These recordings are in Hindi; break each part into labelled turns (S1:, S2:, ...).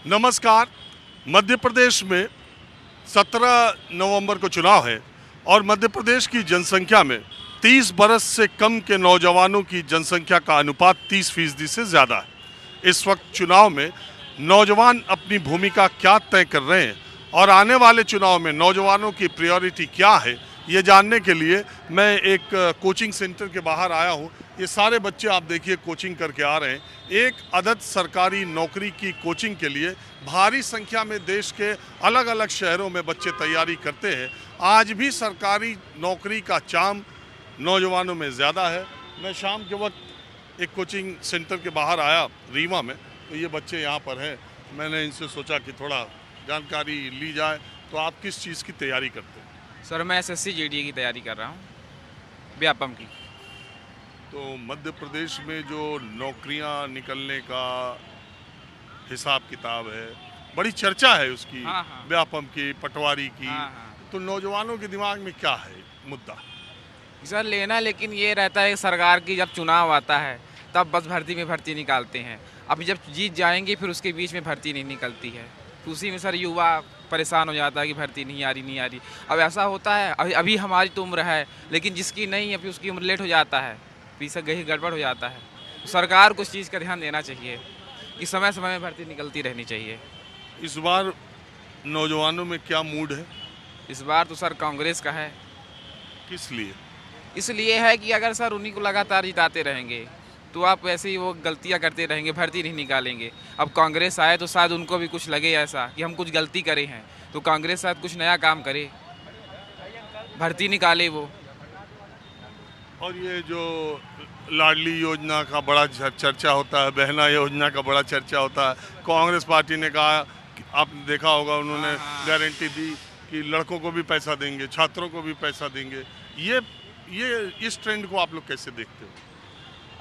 S1: नमस्कार। मध्य प्रदेश में 17 नवंबर को चुनाव है और मध्य प्रदेश की जनसंख्या में 30 बरस से कम के नौजवानों की जनसंख्या का अनुपात 30% से ज़्यादा है। इस वक्त चुनाव में नौजवान अपनी भूमिका क्या तय कर रहे हैं और आने वाले चुनाव में नौजवानों की प्रायोरिटी क्या है, ये जानने के लिए मैं एक कोचिंग सेंटर के बाहर आया हूँ। ये सारे बच्चे आप देखिए कोचिंग करके आ रहे हैं। एक अदद सरकारी नौकरी की कोचिंग के लिए भारी संख्या में देश के अलग अलग शहरों में बच्चे तैयारी करते हैं। आज भी सरकारी नौकरी का चाम नौजवानों में ज़्यादा है। मैं शाम के वक्त एक कोचिंग सेंटर के बाहर आया रीवा में, तो ये बच्चे यहाँ पर हैं। मैंने इनसे सोचा कि थोड़ा जानकारी ली जाए। तो आप किस चीज़ की तैयारी करते हैं?
S2: सर मैं एसएससी जीडी की तैयारी कर रहा हूँ, व्यापम की।
S1: तो मध्य प्रदेश में जो नौकरियां निकलने का हिसाब किताब है, बड़ी चर्चा है उसकी।
S2: हाँ।
S1: व्यापम की, पटवारी की।
S2: हाँ।
S1: तो नौजवानों के दिमाग में क्या है मुद्दा?
S2: सर लेना, लेकिन ये रहता है सरकार की जब चुनाव आता है तब बस भर्ती निकालते हैं। अभी जब जीत जाएंगे फिर उसके बीच में भर्ती नहीं निकलती है, तो उसी में सर युवा परेशान हो जाता है कि भर्ती नहीं आ रही। अब ऐसा होता है, अभी हमारी तो उम्र है, लेकिन जिसकी नहीं है फिर उसकी उम्र लेट हो जाता है, पीछे गही गड़बड़ हो जाता है। तो सरकार को इस चीज़ का ध्यान देना चाहिए कि समय समय में भर्ती निकलती रहनी चाहिए।
S1: इस बार नौजवानों में क्या मूड है?
S2: इस बार तो सर कांग्रेस का है।
S1: किस लिए?
S2: इसलिए है कि अगर सर उन्हीं को लगातार जिताते रहेंगे तो आप ऐसे ही वो गलतियां करते रहेंगे, भर्ती नहीं निकालेंगे। अब कांग्रेस आए तो शायद उनको भी कुछ लगे ऐसा कि हम कुछ गलती करे हैं, तो कांग्रेस शायद कुछ नया काम करे, भर्ती निकाले वो।
S1: और ये जो लाडली योजना का बड़ा चर्चा होता है, बहना योजना का बड़ा चर्चा होता है, कांग्रेस पार्टी ने कहा कि आपने देखा होगा, उन्होंने गारंटी दी कि लड़कों को भी पैसा देंगे, छात्रों को भी पैसा देंगे। ये इस ट्रेंड को आप लोग कैसे देखते हो?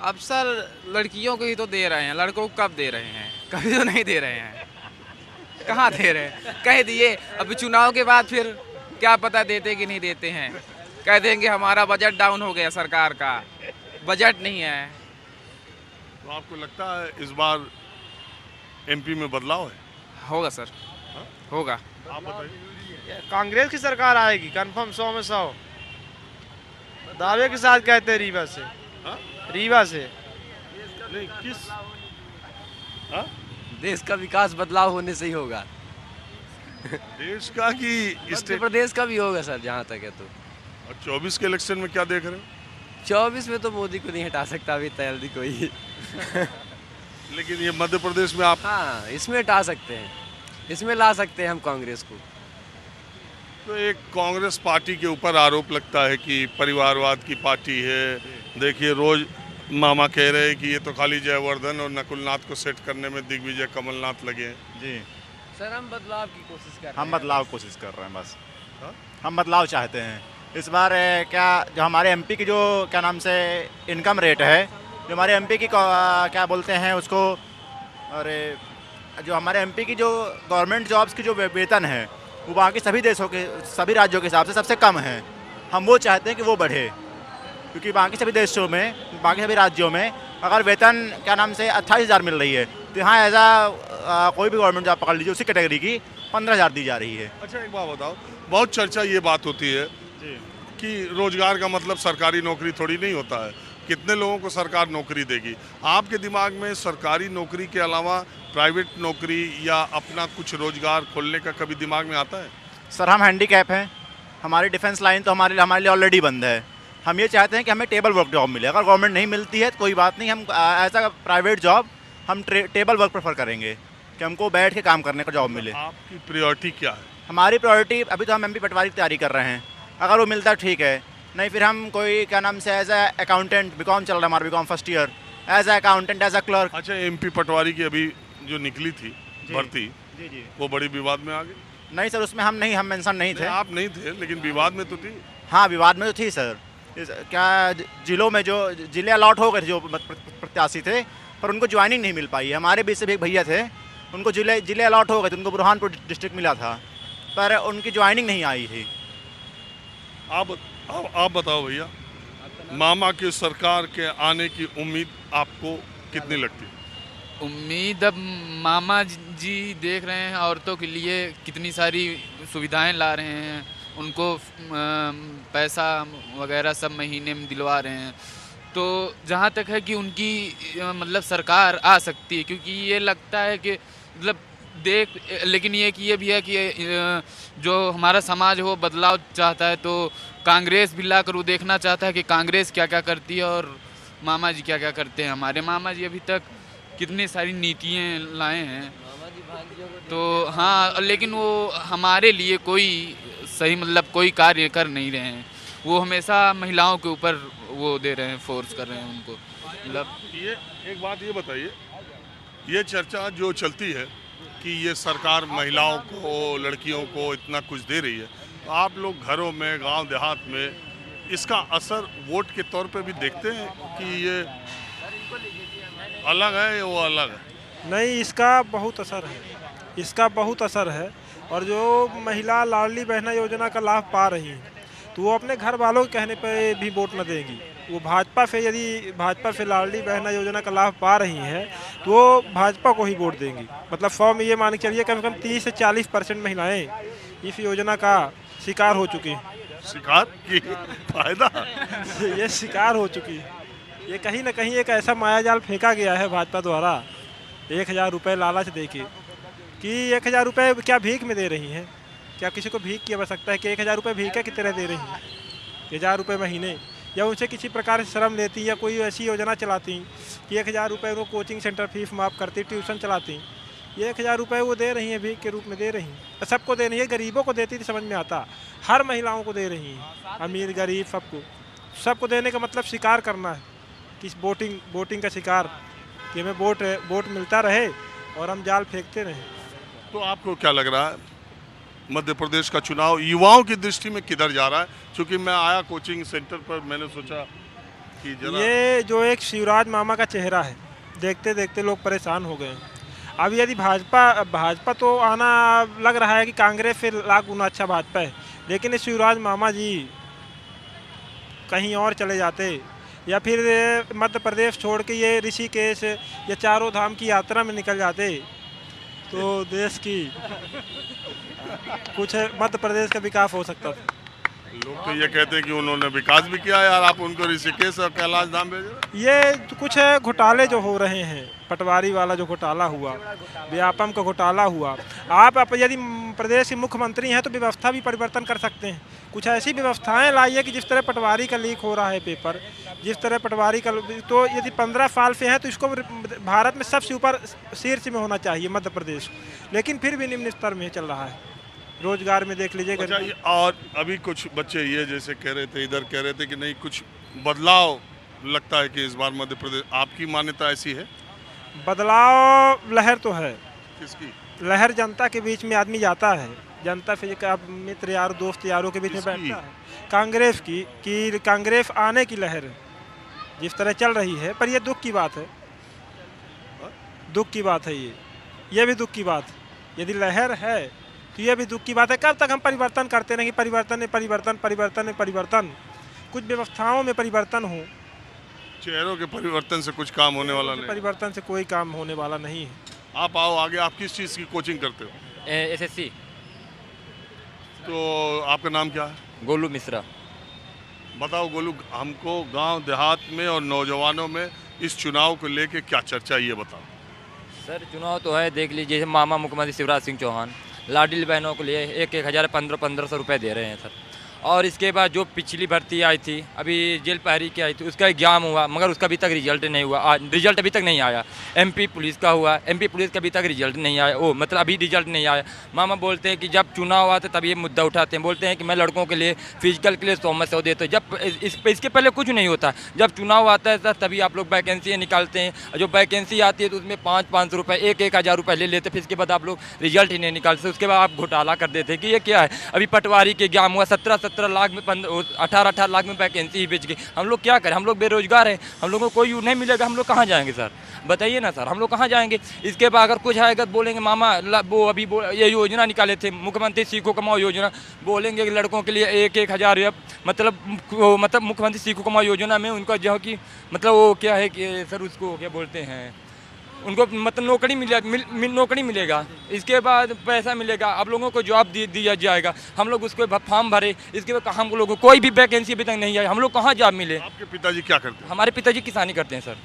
S2: अब सर लड़कियों को ही तो दे रहे हैं, लड़कों को कब दे रहे हैं? कभी तो नहीं दे रहे हैं। कहाँ दे रहे हैं? कह दिए, अभी चुनाव के बाद फिर क्या पता देते कि नहीं देते हैं। कह देंगे हमारा बजट डाउन हो गया, सरकार का बजट नहीं है।
S1: तो आपको लगता है इस बार एमपी में बदलाव है?
S2: होगा सर।
S1: हाँ?
S2: होगा।
S1: आप बताइए।
S3: कांग्रेस की सरकार आएगी कंफर्म, 100 में 100 दावे के साथ कहते हैं। रीवा से।
S1: हाँ?
S3: रीवा से
S1: नहीं, किस? हाँ?
S4: देश का विकास बदलाव होने से ही होगा।
S1: देश का कि
S4: मध्य प्रदेश का भी होगा सर, जहाँ तक है तो।
S1: और 24 के इलेक्शन में क्या देख रहे हो?
S4: 24 में तो मोदी को नहीं हटा सकता अभी जल्दी कोई।
S1: लेकिन ये मध्य प्रदेश में आप
S4: हाँ, इसमें हटा सकते हैं, इसमें ला सकते हैं हम कांग्रेस को।
S1: तो एक कांग्रेस पार्टी के ऊपर आरोप लगता है कि परिवारवाद की पार्टी है। देखिए रोज मामा कह रहे हैं कि ये तो खाली जयवर्धन और नकुलनाथ को सेट करने में दिग्विजय कमलनाथ लगे हैं।
S5: जी,
S4: सर हम बदलाव की कोशिश कर रहे हैं।
S5: हम बदलाव की कोशिश कर रहे हैं बस।
S1: हाँ?
S5: हम बदलाव चाहते हैं। इस बार क्या जो हमारे एमपी की जो क्या नाम से इनकम रेट है, जो हमारे एमपी की क्या बोलते हैं उसको, अरे जो हमारे एमपी की जो गवर्नमेंट जॉब्स की जो वेतन है वो बाकी सभी देशों के, सभी राज्यों के हिसाब से सबसे कम है। हम वो चाहते हैं कि वो बढ़े, क्योंकि बाकी सभी देशों में, बाकी सभी राज्यों में अगर वेतन क्या नाम से 28,000 मिल रही है, तो यहाँ ऐसा कोई भी गवर्नमेंट जॉब पकड़ लीजिए उसी कैटेगरी की 15,000 दी जा रही है।
S1: अच्छा एक बात बताओ, बहुत चर्चा ये बात होती है कि रोजगार का मतलब सरकारी नौकरी थोड़ी नहीं होता है। कितने लोगों को सरकार नौकरी देगी? आपके दिमाग में सरकारी नौकरी के अलावा प्राइवेट नौकरी या अपना कुछ रोजगार खोलने का कभी दिमाग में आता है?
S5: सर हम हैंडीकैप हैं, हमारी डिफेंस लाइन तो हमारे लिए ऑलरेडी बंद है। हम ये चाहते हैं कि हमें टेबल वर्क जॉब मिले। अगर गवर्नमेंट नहीं मिलती है तो कोई बात नहीं, हम ऐसा प्राइवेट जॉब हम टेबल वर्क प्रेफर करेंगे कि हमको बैठ के काम करने का जॉब मिले।
S1: आपकी प्रायोरिटी क्या है?
S5: हमारी प्रायोरिटी अभी तो हम एमपी पटवारी की तैयारी कर रहे हैं, अगर वो मिलता है ठीक है, नहीं फिर हम कोई क्या नाम से एज ए अकाउंटेंट, बीकॉम चल रहा है हमारा, BCom first year, as a accountant, as a clerk.
S1: अच्छा, एमपी पटवारी की अभी जो निकली थी भर्ती,
S5: जी
S1: वो बड़ी विवाद में आ गई?
S5: नहीं सर, उसमें हम मेंशन नहीं थे।
S1: आप नहीं थे, लेकिन विवाद में तो थी।
S5: हाँ विवाद में तो थी सर। क्या जिलों में जो जिले अलॉट हो गए थे जो प्रत्याशी थे, पर उनको ज्वाइनिंग नहीं मिल पाई। हमारे बीच से भी एक भैया थे, उनको जिले अलॉट हो गए थे, उनको बुरहानपुर डिस्ट्रिक्ट मिला था, पर उनकी ज्वाइनिंग नहीं आई थी।
S1: आप बताओ भैया, मामा की सरकार के आने की उम्मीद आपको कितनी लगती है?
S6: उम्मीद अब मामा जी देख रहे हैं औरतों के लिए कितनी सारी सुविधाएं ला रहे हैं, उनको पैसा वगैरह सब महीने में दिलवा रहे हैं। तो जहाँ तक है कि उनकी मतलब सरकार आ सकती है, क्योंकि ये लगता है कि मतलब लेकिन ये भी है कि जो हमारा समाज है वो बदलाव चाहता है, तो कांग्रेस भी लाकर वो देखना चाहता है कि कांग्रेस क्या क्या करती है और मामा जी क्या क्या करते हैं। हमारे मामा जी अभी तक कितनी सारी नीतियाँ लाए हैं, तो हाँ, लेकिन वो हमारे लिए कोई सही मतलब कोई कार्य कर नहीं रहे हैं। वो हमेशा महिलाओं के ऊपर वो दे रहे हैं, फोर्स कर रहे हैं उनको। मतलब
S1: ये एक बात ये बताइए, ये चर्चा जो चलती है कि ये सरकार महिलाओं को, लड़कियों को इतना कुछ दे रही है, तो आप लोग घरों में, गांव देहात में इसका असर वोट के तौर पे भी देखते हैं कि ये अलग है या वो अलग है?
S7: नहीं, इसका बहुत असर है, इसका बहुत असर है। और जो महिला लाडली बहना योजना का लाभ पा रही हैं, तो वो अपने घर वालों के कहने पर भी वोट न देंगी। वो भाजपा से, यदि भाजपा से लाडली बहना योजना का लाभ पा रही हैं, तो वो भाजपा को ही वोट देंगी। मतलब 100 में ये मान के चलिए कम से कम 30 से 40% महिलाएं इस योजना का शिकार हो चुकी हैं।
S1: शिकार की फायदा
S7: ये शिकार हो चुकी है। ये कहीं ना कहीं एक ऐसा मायाजाल फेंका गया है भाजपा द्वारा 1000 रुपये लालच देके, कि 1000 रुपये क्या भीख में दे रही हैं? क्या किसी को भीख की आवश्यकता है कि 1000 रुपये भीख की तरह दे रही हैं? 1000 रुपये महीने, या उनसे किसी प्रकार से श्रम लेती, या कोई ऐसी योजना चलाती कि 1000 रुपये उनको कोचिंग सेंटर फीस माफ़ करती, ट्यूशन चलाती। ये 1000 रुपये वो दे रही हैं, भीख के रूप में दे रही हैं। सबको दे रही है, गरीबों को देती थी समझ में आता, हर महिलाओं को दे रही हैं, अमीर गरीब सबको देने का मतलब शिकार करना है, कि वोटिंग का शिकार, कि हमें वोट मिलता रहे और हम जाल फेंकते रहें।
S1: तो आपको क्या लग रहा है, मध्य प्रदेश का चुनाव युवाओं की दृष्टि में किधर जा रहा है? क्योंकि मैं आया कोचिंग सेंटर पर, मैंने सोचा कि जरा
S7: ये जो एक शिवराज मामा का चेहरा है, देखते देखते लोग परेशान हो गए हैं। अब यदि भाजपा तो आना लग रहा है कि कांग्रेस से लाख गुना अच्छा भाजपा है, लेकिन शिवराज मामा जी कहीं और चले जाते, या फिर मध्य प्रदेश छोड़ के ये ऋषिकेश या चारों धाम की यात्रा में निकल जाते, तो देश की कुछ मध्य प्रदेश का विकास हो सकता था।
S1: लोग तो ये कहते हैं कि उन्होंने विकास भी किया यार, आप उनको ऋषिकेश और कैलाश धाम भेजे।
S7: ये कुछ घोटाले जो हो रहे हैं, पटवारी वाला जो घोटाला हुआ, व्यापम का घोटाला हुआ, आप यदि प्रदेश के मुख्यमंत्री हैं तो व्यवस्था भी परिवर्तन कर सकते हैं। कुछ ऐसी व्यवस्थाएं लाइए कि जिस तरह पटवारी का लीक हो रहा है पेपर, जिस तरह पटवारी का, तो यदि 15 साल से है तो इसको भारत में सबसे ऊपर शीर्ष में होना चाहिए मध्य प्रदेश, लेकिन फिर भी निम्न स्तर में चल रहा है। रोजगार में देख लीजिए।
S1: अच्छा, और अभी कुछ बच्चे ये जैसे कह रहे थे, इधर कह रहे थे कि नहीं कुछ बदलाव लगता है कि इस बार मध्य प्रदेश, आपकी मान्यता ऐसी है?
S7: बदलाव लहर तो है।
S1: किसकी
S7: लहर? जनता के बीच में आदमी जाता है, जनता फिर मित्र यार दोस्त यारों के बीच में बैठता है। कांग्रेस की कांग्रेस आने की लहर जिस तरह चल रही है, पर यह दुख की बात है, दुख की बात है। ये भी दुख की बात, यदि लहर है तो ये भी दुख की बात है। कब तक हम परिवर्तन करते रहेंगे? परिवर्तन, कुछ व्यवस्थाओं में परिवर्तन हो,
S1: चेहरों के परिवर्तन से कुछ काम होने वाला नहीं।
S7: परिवर्तन से कोई काम होने वाला नहीं है।
S1: आप आओ आगे, आप किस चीज़ की कोचिंग करते हो?
S8: SSC।
S1: तो आपका नाम क्या है?
S8: गोलू मिश्रा।
S1: बताओ गोलू, हमको गांव देहात में और नौजवानों में इस चुनाव को लेके क्या चर्चा, ये बताओ।
S8: सर चुनाव तो है, देख लीजिए, जैसे मामा मुख्यमंत्री शिवराज सिंह चौहान लाडली बहनों के लिए 1,000 1500 रुपये दे रहे हैं सर। और इसके बाद जो पिछली भर्ती आई थी, अभी जेल पहरी की आई थी, उसका एग्जाम हुआ, मगर उसका अभी तक रिजल्ट नहीं हुआ। रिजल्ट अभी तक नहीं आया। MP पुलिस का हुआ, MP पुलिस का अभी तक रिजल्ट नहीं आया। मतलब अभी रिजल्ट नहीं आया। मामा बोलते हैं कि जब चुनाव आता तब ये मुद्दा उठाते हैं, बोलते हैं कि मैं लड़कों के लिए फिजिकल के लिए 100 देता हूँ। जब इसके पहले कुछ नहीं होता, जब चुनाव आता है सर तभी आप लोग वैकेंसी निकालते हैं। जो वैकेंसी आती है तो उसमें 500 रुपये, 1,000 रुपये ले लेते, फिर इसके बाद आप लोग रिजल्ट ही नहीं निकालते। उसके बाद आप घोटाला कर देते कि ये क्या है। अभी पटवारी के एग्जाम हुआ, 17 लाख में 18 लाख में वैकेंसी ही बेच गई। हम लोग क्या करें? हम लोग बेरोजगार हैं, हम लोगों को कोई नहीं मिलेगा, हम लोग कहाँ जाएंगे सर? बताइए ना सर, हम लोग कहाँ जाएंगे? इसके बाद अगर कुछ आएगा बोलेंगे मामा वो अभी ये योजना निकाले थे मुख्यमंत्री सीखो कमाओ योजना, बोलेंगे कि लड़कों के लिए 1,000 मतलब मुख्यमंत्री सीखो कमाओ योजना में उनका जो कि मतलब वो क्या है कि सर उसको क्या बोलते हैं, उनको मतलब नौकरी मिलेगा, इसके बाद पैसा मिलेगा, आप लोगों को जॉब दिया जाएगा, हम लोग उसको फॉर्म भरे, इसके बाद हम लोगों को कोई भी वैकेंसी अभी तक नहीं आई, हम लोग कहाँ जॉब मिले।
S1: आपके पिताजी क्या करते हैं?
S8: हमारे पिताजी किसानी करते हैं सर,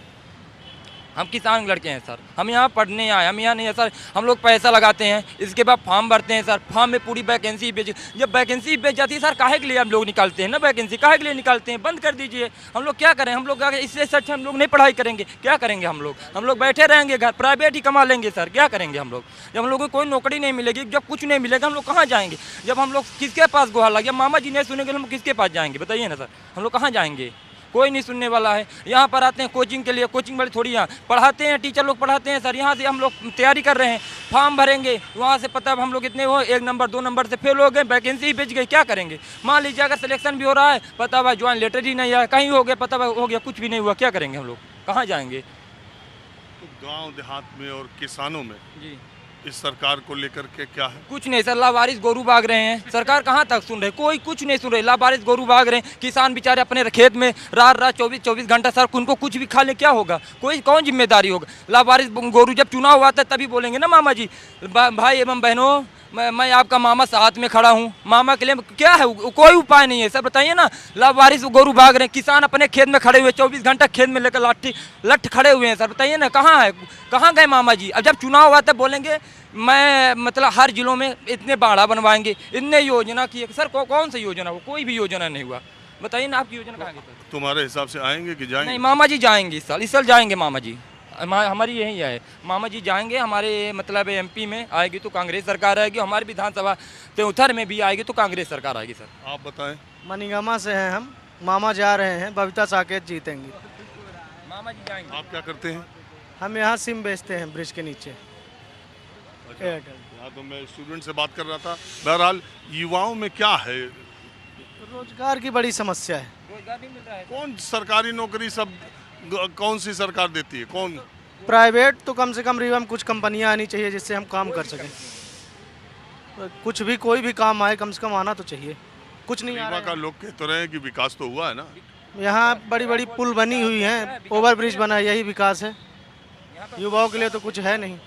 S8: हम किसान लड़के हैं सर, हम यहाँ पढ़ने आए, हम यहाँ नहीं है सर, हम लोग पैसा लगाते हैं, इसके बाद फॉर्म भरते हैं सर, फॉर्म में पूरी वैकेंसी बेच, जब वैकेंसी बेच जाती है सर काहे के लिए हम लोग निकालते हैं ना, वैकेंसी काहे के लिए निकालते हैं, बंद कर दीजिए, हम लोग क्या करें, हम लोग इससे सच हम लोग नहीं पढ़ाई करेंगे, क्या करेंगे हम लोग बैठे रहेंगे घर, प्राइवेट ही कमा लेंगे सर, क्या करेंगे हम लोग, जब हम लोग को कोई नौकरी नहीं मिलेगी, जब कुछ नहीं मिलेगा हम लोग कहाँ जाएंगे, जब हम लोग किसके पास गुहार लगे, मामा जी नहीं सुनेंगे हम किसके पास जाएंगे, बताइए ना सर, हम लोग कहाँ जाएंगे, कोई नहीं सुनने वाला है। यहाँ पर आते हैं कोचिंग के लिए, कोचिंग वाले थोड़ी यहाँ पढ़ाते हैं, टीचर लोग पढ़ाते हैं सर, यहाँ से हम लोग तैयारी कर रहे हैं, फॉर्म भरेंगे, वहाँ से पता हम लोग इतने हो 1 नंबर 2 नंबर से फेल हो गए, वैकेंसी बेच गई, क्या करेंगे, मान लीजिए अगर सिलेक्शन भी हो रहा है, पता हुआ ज्वाइन लेटर ही नहीं आया, कहीं हो गया, पता हो गया, कुछ भी नहीं हुआ, क्या करेंगे हम लोग, कहाँ जाएंगे।
S1: तो गाँव देहात में और किसानों में
S8: जी
S1: इस सरकार को लेकर के क्या है?
S8: कुछ नहीं सर, लावारिस गोरू भाग रहे हैं, सरकार कहाँ तक सुन रहे, कोई कुछ नहीं सुन रहे, लावारिस गोरू भाग रहे हैं, किसान बेचारे अपने खेत में रात 24 घंटा सर, उनको कुछ भी खा ले क्या होगा, कोई कौन जिम्मेदारी होगा, लावारिस गोरू जब चुनाव हुआ था तभी बोलेंगे ना मामा जी, भाई एवं बहनों मैं आपका मामा साथ में खड़ा हूँ, मामा के लिए क्या है, कोई उपाय नहीं है सर, बताइए ना, लावारिस गोरू भाग रहे हैं, किसान अपने खेत में खड़े हुए 24 घंटा खेत में लेकर लठ खड़े हुए हैं सर, बताइए ना कहाँ है, कहाँ गए मामा जी। अब जब चुनाव हुआ तब बोलेंगे मैं मतलब हर जिलों में इतने बाड़ा बनवाएंगे, इतने योजना किए सर, कौन सी योजना हो, कोई भी योजना नहीं हुआ, बताइए ना आपकी योजना कहाँ गई।
S1: तुम्हारे हिसाब से आएंगे कि जाएंगे?
S8: नहीं मामा जी जाएंगे इस साल जाएंगे मामा जी, हमारी यही है, मामा जी जाएंगे, हमारे मतलब एमपी में आएगी तो कांग्रेस सरकार आएगी, हमारी विधानसभा तेउथर में भी आएगी तो कांग्रेस सरकार आएगी सर।
S1: आप बताएं।
S3: मनीगामा से हैं हम, मामा जा रहे हैं, बबीता साकेत जीतेंगे।
S8: मामा जी जाएंगे।
S1: आप क्या करते हैं?
S3: हम यहाँ सिम बेचते हैं ब्रिज के नीचे।
S1: यहाँ तो मैं स्टूडेंट से बात कर रहा था। बहरहाल युवाओं में क्या है?
S3: रोजगार की बड़ी समस्या है,
S8: रोजगार नहीं मिल रहा है।
S1: कौन सरकारी नौकरी सब कौन सी सरकार देती है? कौन?
S3: प्राइवेट तो कम से कम रिवम कुछ कंपनियां आनी चाहिए जिससे हम काम कर सकें, कुछ भी कोई भी काम आए कम से कम आना तो चाहिए, कुछ नहीं आ रहा
S1: का लोग कहते रहे हैं कि विकास तो हुआ है ना,
S3: यहाँ बड़ी बड़ी पुल बनी हुई हैं, ओवर ब्रिज बना है, यही विकास है, युवाओं के लिए तो कुछ है नहीं।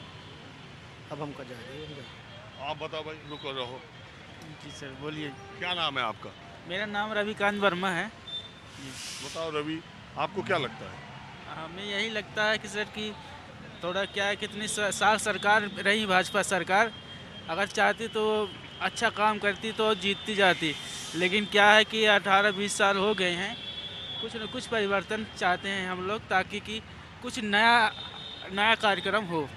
S3: अब हम कर जाएंगे।
S1: आप बताओ भाई, रुको रहो।
S9: जी सर बोलिए।
S1: क्या नाम है आपका?
S9: मेरा नाम रविकांत वर्मा है।
S1: बताओ रवि, आपको क्या लगता है?
S9: हमें यही लगता है कि सर कि थोड़ा क्या है, कितनी साल सरकार रही भाजपा सरकार, अगर चाहती तो अच्छा काम करती तो जीतती जाती, लेकिन क्या है कि 18-20 साल हो गए हैं, कुछ न कुछ परिवर्तन चाहते हैं हम लोग, ताकि कि कुछ नया कार्यक्रम हो।